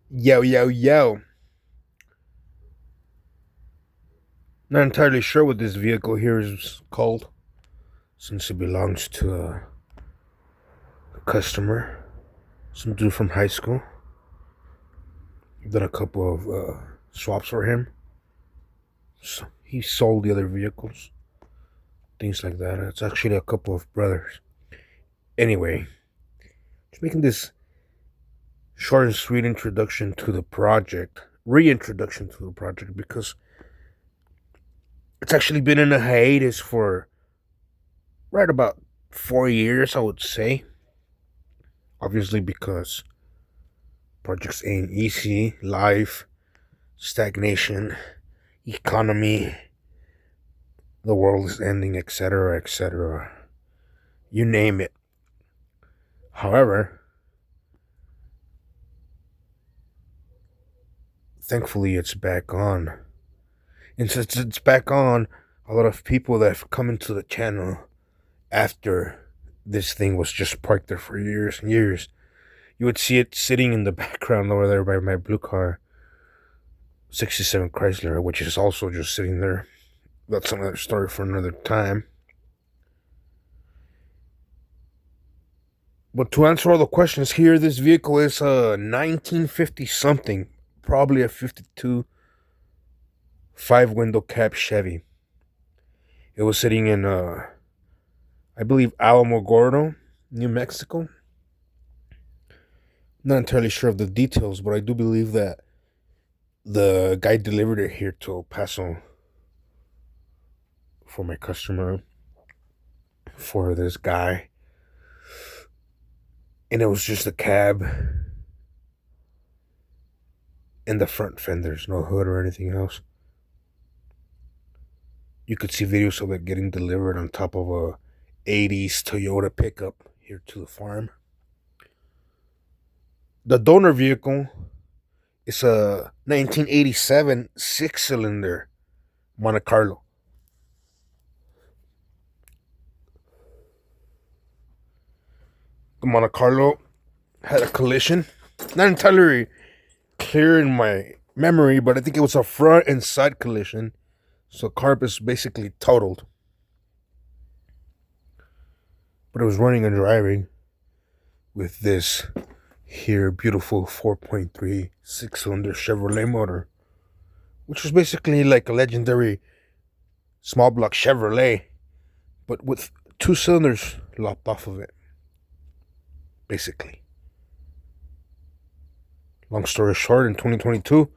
Yo, yo, yo. Not entirely sure what this vehicle here is called, since it belongs to a customer, some dude from high school. I've done a couple of swaps for him. So he sold the other vehicles, things like that. It's actually a couple of brothers. Anyway, just making this short and sweet introduction to the project, reintroduction to the project, because it's actually been in a hiatus for right about 4 years, I would say. Obviously, because projects ain't easy, life, stagnation, economy, the world is ending, etc., etc. You name it. However, thankfully, it's back on. And since it's back on, a lot of people that have come into the channel after this thing was just parked there for years and years, you would see it sitting in the background over there by my blue car, 67 Chrysler, which is also just sitting there. That's another story for another time. But to answer all the questions here, this vehicle is a 1950 something, probably a 52 five window cab Chevy. It was sitting in, I believe, Alamogordo, New Mexico. Not entirely sure of the details, but I do believe that the guy delivered it here to El Paso for my customer, for this guy. And it was just a cab and the front fenders, no hood or anything else. You could see videos of it getting delivered on top of a 80s Toyota pickup here to the farm. The donor vehicle is a 1987 six-cylinder Monte Carlo. The Monte Carlo had a collision. Not entirely clear in my memory, but I think it was a front and side collision. So the car is basically totaled. But it was running and driving with this here beautiful 4.3 six-cylinder Chevrolet motor, which was basically like a legendary small block Chevrolet, but with two cylinders lopped off of it, basically. Long story short, in 2022,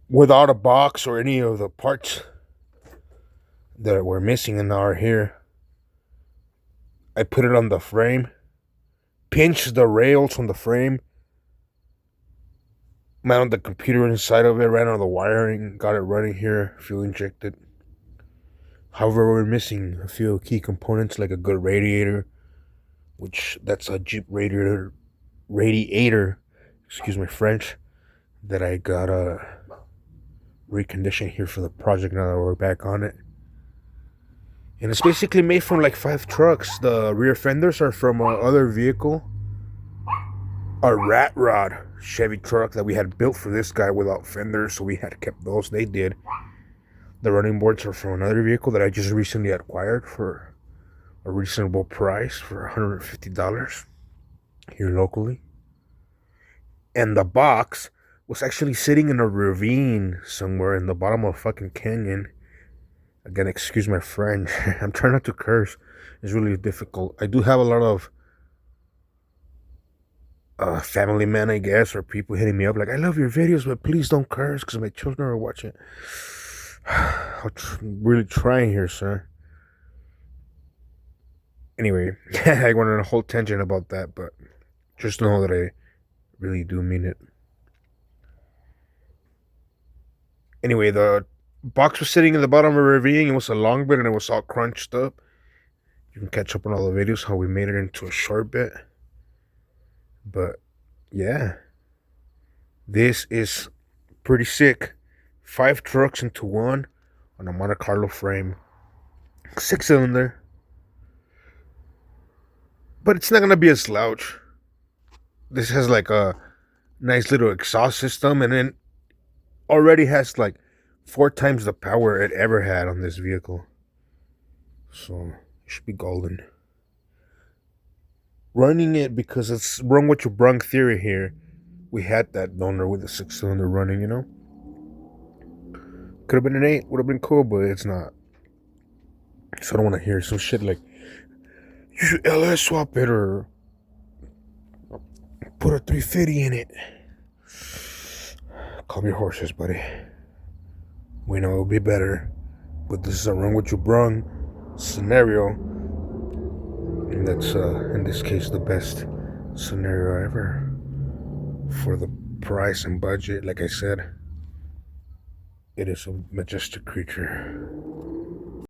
without a box or any of the parts that were missing and are here, I put it on the frame, pinched the rails on the frame, mounted the computer inside of it, ran all the wiring, got it running here, fuel injected. However, we're missing a few key components like a good radiator, which that's a Jeep radiator, excuse my French, that I got reconditioned here for the project now that we're back on it. And it's basically made from like 5 trucks. The rear fenders are from other vehicle, a rat rod Chevy truck that we had built for this guy without fenders, so we had kept those. They did. The running boards are from another vehicle that I just recently acquired for a reasonable price for $150 here locally. And the box was actually sitting in a ravine somewhere in the bottom of a fucking canyon. Again, excuse my French. I'm trying not to curse. It's really difficult. I do have a lot of family men, I guess, or people hitting me up like, I love your videos, but please don't curse because my children are watching. I'm really trying here, sir. Anyway, I went on a whole tangent about that, but just know that I really do mean it. Anyway, the box was sitting in the bottom of a ravine. It was a long bit and it was all crunched up. You can catch up on all the videos how we made it into a short bit. But yeah, this is pretty sick. 5 trucks into one on a Monte Carlo frame, 6-cylinder. But it's not gonna be a slouch. This has like a nice little exhaust system, and then already has like 4 times the power it ever had on this vehicle. So it should be golden. Running it because it's wrong what you brung theory here. We had that donor with a 6-cylinder running, you know? Could have been an 8, would have been cool, but it's not. So I don't want to hear some shit like, you should LS swap it or put a 350 in it. Calm your horses, buddy. We know it'll be better, but this is a wrong what you brung scenario. And that's, in this case, the best scenario ever for the price and budget. Like I said, it is a majestic creature.